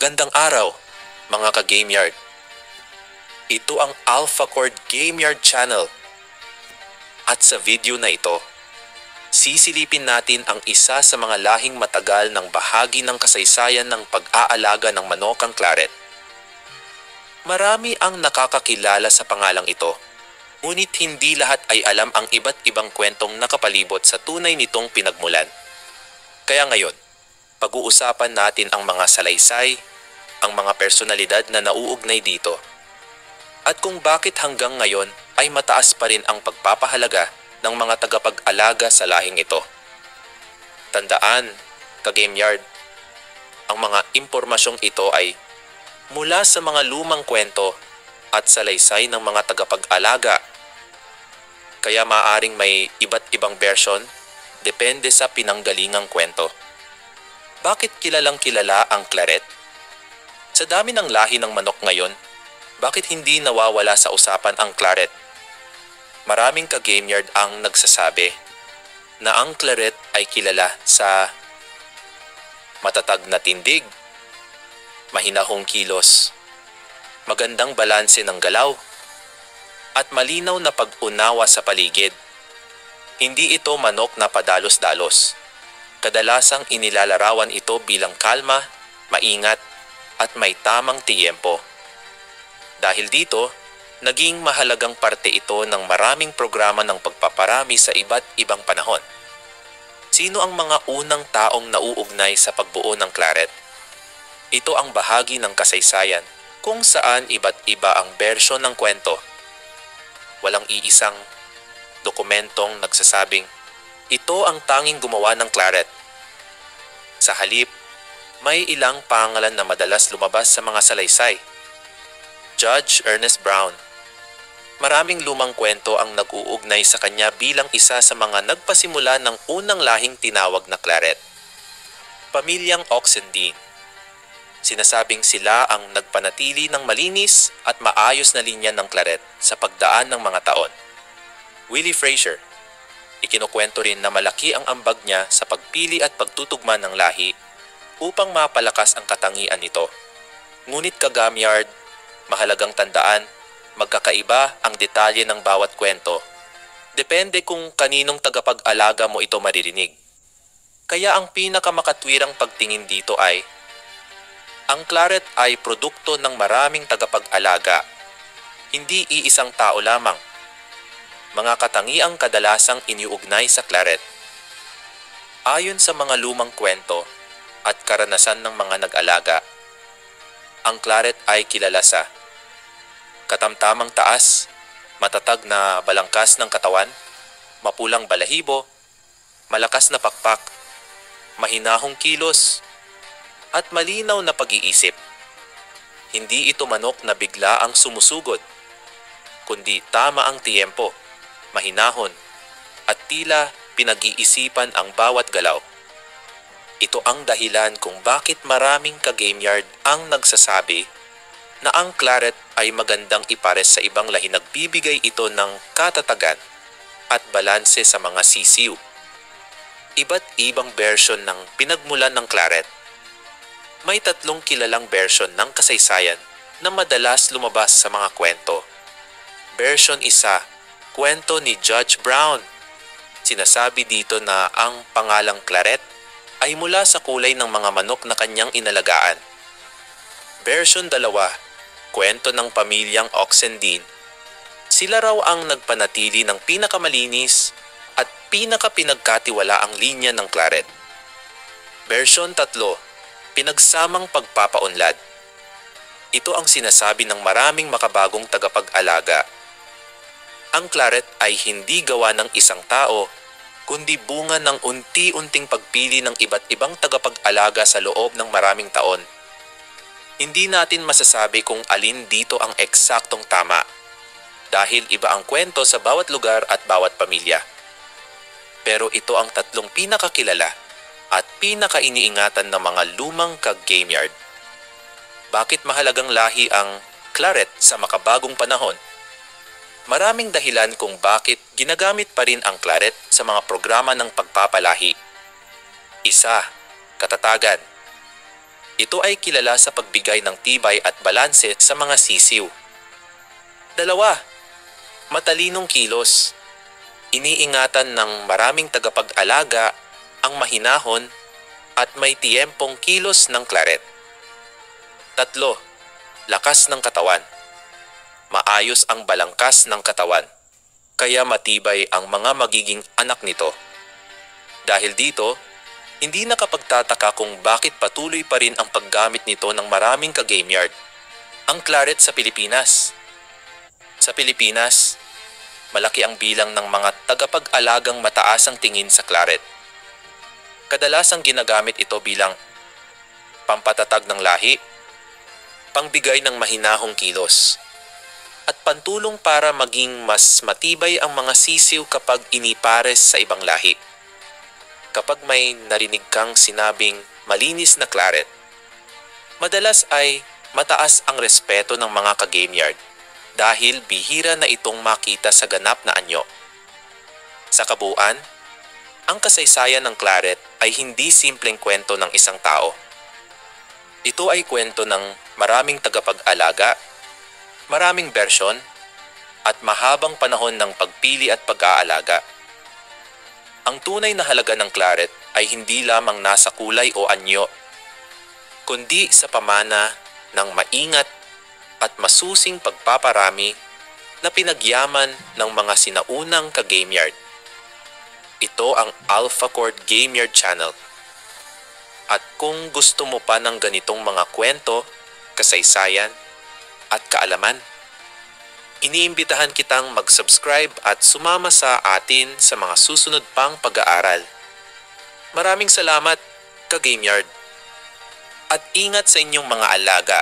Magandang araw, mga ka-Game Yard. Ito ang Alpha Cord Game Yard Channel. At sa video na ito, sisilipin natin ang isa sa mga lahing matagal ng bahagi ng kasaysayan ng pag-aalaga ng manokang Claret. Marami ang nakakakilala sa pangalang ito, ngunit hindi lahat ay alam ang iba't ibang kwentong nakapalibot sa tunay nitong pinagmulan. Kaya ngayon, pag-uusapan natin ang mga salaysay, ang mga personalidad na nauugnay dito, at kung bakit hanggang ngayon ay mataas pa rin ang pagpapahalaga ng mga tagapag-alaga sa lahing ito. Tandaan, ka-Game Yard, ang mga impormasyong ito ay mula sa mga lumang kwento at salaysay ng mga tagapag-alaga. Kaya maaaring may iba't ibang version, depende sa pinanggalingang kwento. Bakit kilalang kilala ang Claret? Sa dami ng lahi ng manok ngayon, bakit hindi nawawala sa usapan ang Claret? Maraming ka-Game Yard ang nagsasabi na ang Claret ay kilala sa matatag na tindig, mahinahong kilos, magandang balanse ng galaw, at malinaw na pag-unawa sa paligid. Hindi ito manok na padalos-dalos. Kadalasang inilalarawan ito bilang kalma, maingat, at may tamang tiyempo. Dahil dito, naging mahalagang parte ito ng maraming programa ng pagpaparami sa iba't ibang panahon. Sino ang mga unang taong nauugnay sa pagbuo ng Claret? Ito ang bahagi ng kasaysayan kung saan iba't iba ang bersyon ng kwento. Walang iisang dokumentong nagsasabing, ito ang tanging gumawa ng Claret. Sa halip, may ilang pangalan na madalas lumabas sa mga salaysay. Judge Ernest Brown. Maraming lumang kwento ang nag-uugnay sa kanya bilang isa sa mga nagpasimula ng unang lahing tinawag na Claret. Pamilyang Oxendine. Sinasabing sila ang nagpanatili ng malinis at maayos na linya ng Claret sa pagdaan ng mga taon. Willie Fraser. Ikinukwento rin na malaki ang ambag niya sa pagpili at pagtutugma ng lahi upang mapalakas ang katangian nito. Ngunit ka-Game Yard, mahalagang tandaan, magkakaiba ang detalye ng bawat kwento. Depende kung kaninong tagapag-alaga mo ito maririnig. Kaya ang pinakamakatwirang pagtingin dito ay, ang Claret ay produkto ng maraming tagapag-alaga, hindi iisang tao lamang. Mga katangiang kadalasang iniuugnay sa Claret. Ayon sa mga lumang kwento at karanasan ng mga nag-alaga, ang Claret ay kilala sa katamtamang taas, matatag na balangkas ng katawan, mapulang balahibo, malakas na pakpak, mahinahong kilos, at malinaw na pag-iisip. Hindi ito manok na bigla ang sumusugod, kundi tama ang tiyempo, mahinahon, at tila pinag-iisipan ang bawat galaw. Ito ang dahilan kung bakit maraming ka-Game Yard ang nagsasabi na ang Claret ay magandang ipares sa ibang lahi. Nagbibigay ito ng katatagan at balanse sa mga sisiw. Iba't ibang version ng pinagmulan ng Claret. May 3 kilalang version ng kasaysayan na madalas lumabas sa mga kwento. Version 1, kwento ni Judge Brown. Sinasabi dito na ang pangalang Claret ay mula sa kulay ng mga manok na kanyang inalagaan. Version 2, kwento ng pamilyang Oxendine. Sila raw ang nagpanatili ng pinakamalinis at pinakapinagkatiwalaang linya ng Claret. Version 3, pinagsamang pagpapaunlad. Ito ang sinasabi ng maraming makabagong tagapag-alaga. Ang Claret ay hindi gawa ng isang tao, kundi bunga ng unti-unting pagpili ng iba't ibang tagapag-alaga sa loob ng maraming taon. Hindi natin masasabi kung alin dito ang eksaktong tama, dahil iba ang kwento sa bawat lugar at bawat pamilya. Pero ito ang 3 pinakakilala at pinaka-iniingatan ng mga lumang ka-Game Yard. Bakit mahalagang lahi ang Claret sa makabagong panahon? Maraming dahilan kung bakit ginagamit pa rin ang Claret sa mga programa ng pagpapalahi. 1, katatagan. Ito ay kilala sa pagbigay ng tibay at balanse sa mga sisiw. 2. Matalinong kilos. Iniingatan ng maraming tagapag-alaga ang mahinahon at may tiyempong kilos ng claret. 3. Lakas ng katawan. Maayos ang balangkas ng katawan, kaya matibay ang mga magiging anak nito. Dahil dito, hindi nakapagtataka kung bakit patuloy pa rin ang paggamit nito ng maraming ka-game yard. Ang claret sa Pilipinas. Sa Pilipinas, malaki ang bilang ng mga tagapag-alagang mataas ang tingin sa claret. Kadalasang ginagamit ito bilang pampatatag ng lahi, pangbigay ng mahinahong kilos, at pantulong para maging mas matibay ang mga sisiw kapag inipares sa ibang lahi. Kapag may narinig kang sinabing malinis na claret, madalas ay mataas ang respeto ng mga ka-game yard dahil bihira na itong makita sa ganap na anyo. Sa kabuuan, ang kasaysayan ng claret ay hindi simpleng kwento ng isang tao. Ito ay kwento ng maraming tagapag-alaga, maraming bersyon, at mahabang panahon ng pagpili at pag-aalaga. Ang tunay na halaga ng claret ay hindi lamang nasa kulay o anyo, kundi sa pamana ng maingat at masusing pagpaparami na pinagyaman ng mga sinaunang ka-game yard. Ito ang AlphaCord Game Yard Channel. At kung gusto mo pa ng ganitong mga kwento, kasaysayan, at kaalaman, iniimbitahan kitang mag-subscribe at sumama sa atin sa mga susunod pang pag-aaral. Maraming salamat, ka-Game Yard. At ingat sa inyong mga alaga.